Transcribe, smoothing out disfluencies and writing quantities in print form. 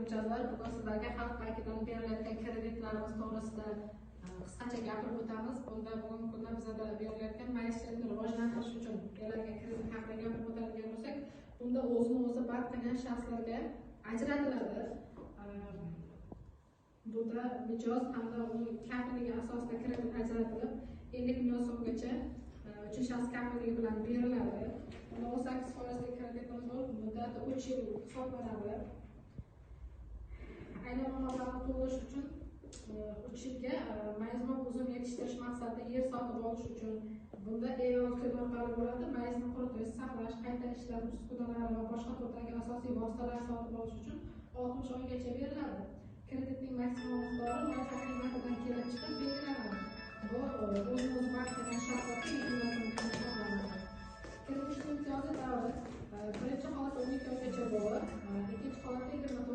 mijozlar, bugun sizlarga Xalq bankidan berilayotgan kreditlarimiz to'g'risida qisqacha gapirib o'tamiz. Bunda bugungi kunda bizda berilayotgan maishatni rivojlantirish uchun berilgan kredit haqida gapirib o'tadigan bo'lsak, bunda o'zini o'zi band qilgan shaxslarga ajratiladi. Bunda mijoz hamda uning kafilligi asosida kredit ajratilib 50 million so'mgacha uchinchi shaxs kafilligi bilan beriladi. 18% kreditimiz bor, muddati 3 yil hisoblanadi. Aynan mablag'ni to'lash uchun 3 yilga mayizni uzum yetishtirish maqsadida yer sotib olish uchun bunda e-yozuvchi orqali bo'ladi. Mayizni quritish, saqlash, qayta ishlash, uskunalar va boshqa turdagi asosiy vositalar sotib olish uchun 60 oygacha beriladi. Kreditning maksimal miqdori muvaffaq qiymatidan kelib chiqib belgilanadi. Bu o'zini band qilgan shaxslarga hisoblanadi. Kreditning imtiyozi davri birinchi holatda 12 oygacha bo'lib, ikkinchi holatda 24